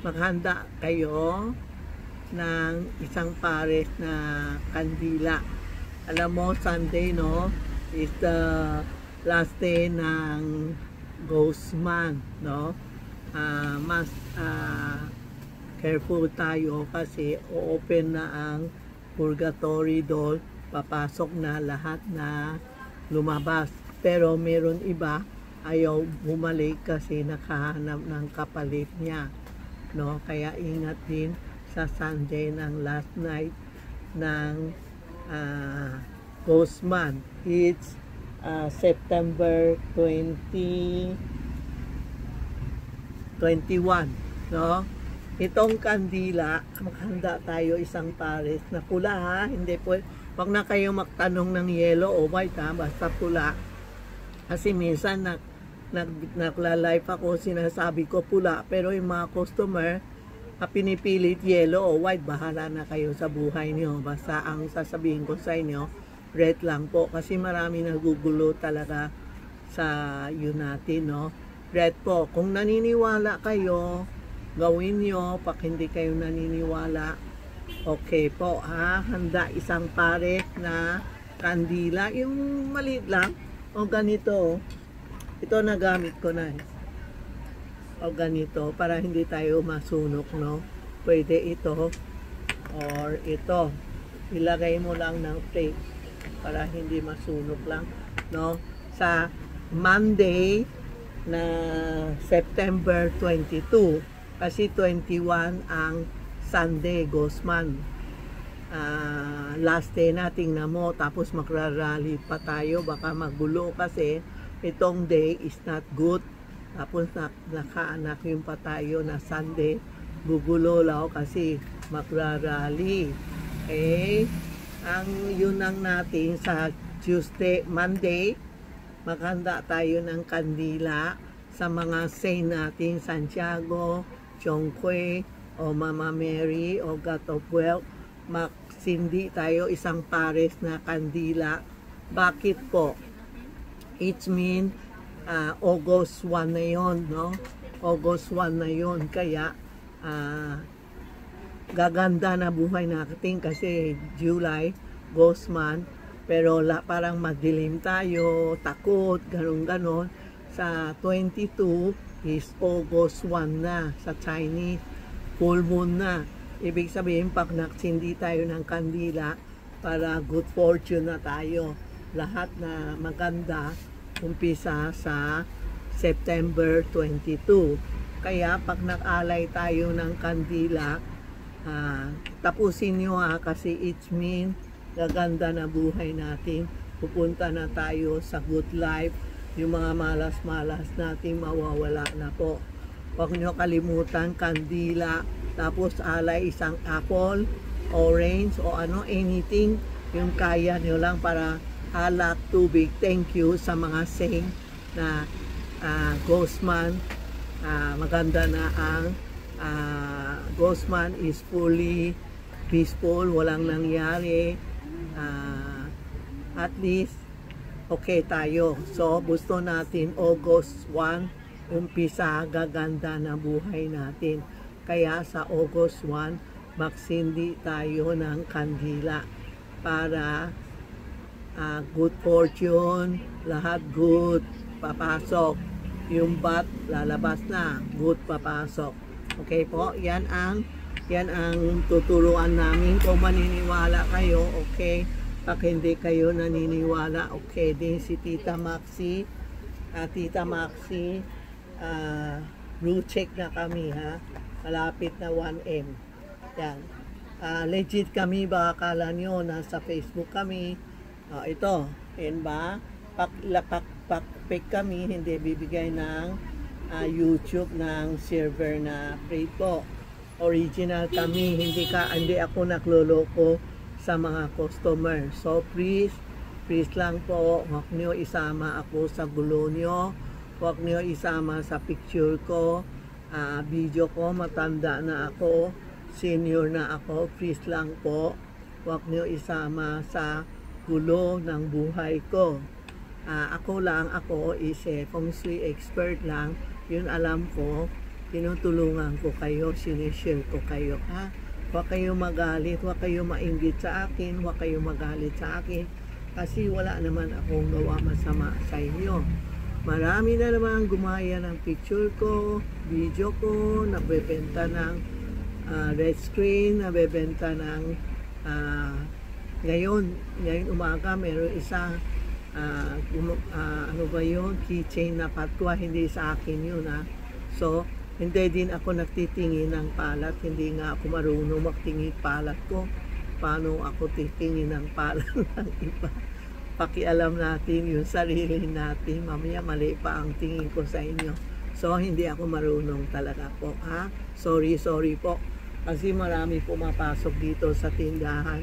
maghanda kayo ng isang pares na kandila. Alam mo, Sunday, no, is the last day ng Ghost Month, no? Mas careful tayo kasi open na ang purgatory door, papasok na lahat na lumabas. Pero meron iba ayaw bumalik kasi nakahanap ng kapalit niya, no? Kaya ingat din sa Sunday ng last night ng Ghost Month. It's September 2021, no? Itong kandila, maghanda tayo isang pares na pula, ha? Hindi po, wag na kayo magtanong ng yellow o white, ha? Basta pula. Kasi minsan nagla-live ako, sinasabi ko pula, pero yung mga customer pinipilit yellow o white, bahala na kayo sa buhay niyo. Basta ang sasabihin ko sa inyo, red lang po, kasi marami nagugulo talaga sa yun natin, no? Red po. Kung naniniwala kayo, gawin nyo. Pag hindi kayo naniniwala, okay po, ha? Handa isang pares na kandila, yung maliit lang, o ganito. Ito nagamit ko na, o ganito, para hindi tayo masunok, no? Pwede ito or ito, ilagay mo lang ng plate para hindi masunog lang, no? Sa Monday na September 22, kasi 21 ang Sunday, Ghost Month. Last day nating na mo, tapos magrarally pa tayo, baka magulo kasi itong day is not good. Tapos nakaanak yung pa tayo na Sunday, gugulo lao kasi magrarally. Okay? Ang yun ang natin sa Monday, maghanda tayo ng kandila sa mga saint natin, Santiago, Chongquay, o Mama Mary, o God of Wealth. Magsindi tayo isang pares na kandila. Bakit po? It means August 1 na yun, no? August 1 na yun. Kaya gaganda na buhay natin kasi July, Ghost Month. Pero parang madilim tayo, takot, ganon-ganon. Sa 22 is August 1 na sa Chinese, full moon na. Ibig sabihin, pag nagsindi tayo ng kandila, para good fortune na tayo. Lahat na maganda, umpisa sa September 22. Kaya pag nag-alay tayo ng kandila, tapusin nyo, ha, kasi it means gaganda na buhay natin. Pupunta na tayo sa good life. Yung mga malas-malas natin mawawala na po. Huwag nyo kalimutan kandila, tapos alay isang apple, orange, o anything yung kaya nyo lang, para alak, tubig. Thank you sa mga saint na Ghost Month. Maganda na ang Ghost Month is fully peaceful, walang nangyari. At least okay tayo. So gusto natin August 1 umpisa, gaganda na buhay natin. Kaya sa August 1 magsindi tayo ng kandila para good fortune, lahat good, papasok. Yung bad lalabas na, good, papasok. Okay po, yan ang tuturuan namin. Kung maniniwala kayo, okay. Pag hindi kayo naniniwala, okay din. Si Tita Maxi, blue check na kami, ha. Malapit na 1M. Yan. Legit kami, baka kala nyo nasa Facebook kami. Ito, yan ba? Pak-pick kami, hindi bibigay ng YouTube ng server na free po. Original kami, hindi ako nagloloko sa mga customer. So please lang po, huwag nyo isama ako sa gulo nyo. Huwag nyo isama sa picture ko, video ko. Matanda na ako, senior na ako. Please lang po, huwag nyo isama sa gulo ng buhay ko. Ako is feng shui expert lang. Yun alam ko. tinutulungan ko kayo, sinishare ko kayo, ha? Huwag kayo magalit, huwag kayo mainggit sa akin, huwag kayo magalit sa akin, kasi wala naman akong gawa masama sa inyo. Marami na naman gumaya ng picture ko, video ko, nabebenta ng red screen, nabebenta ng ngayon umaga, meron isang ano ba yun, keychain na patwa, hindi sa akin yun, ha. So, hindi din ako nagtitingin ng palat, hindi nga ako marunong magtingin palat ko. Paano ako titingin ng palat ng iba? Pakialam natin yung sarili natin, mamaya mali pa ang tingin ko sa inyo. So, hindi ako marunong talaga po, ha. Sorry po, kasi marami pumapasok dito sa tindahan.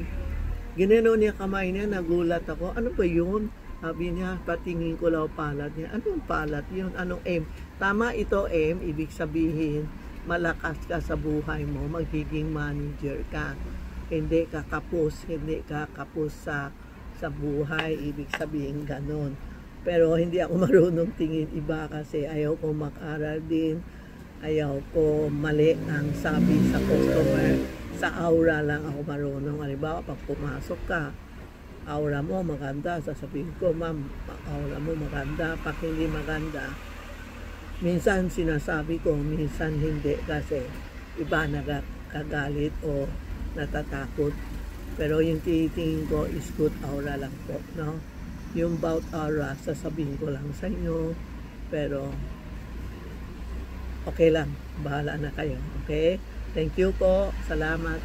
Ginano niya kamay niya, nagulat ako, ano ba yun? Sabi niya, patingin ko lang palat niya. Anong palat yun? Anong M? Tama ito, M. Ibig sabihin, malakas ka sa buhay mo, magiging manager ka. Hindi ka kapos, sa buhay. Ibig sabihin ganon. Pero hindi ako marunong tingin iba kasi ayaw ko mag-aral din. Ayaw ko mali ang sabi sa customer. Sa aura lang ako marunong. Halimbawa, pag pumasok ka, aura mo maganda, sasabihin ko, ma'am, aura mo maganda. Pag hindi maganda, minsan sinasabi ko, minsan hindi, kasi iba nagkagalit o natatakot. Pero yung titingin ko is good aura lang po, no? Yung about aura, sasabihin ko lang sa inyo, pero okay lang, bahala na kayo, okay? Thank you po, salamat.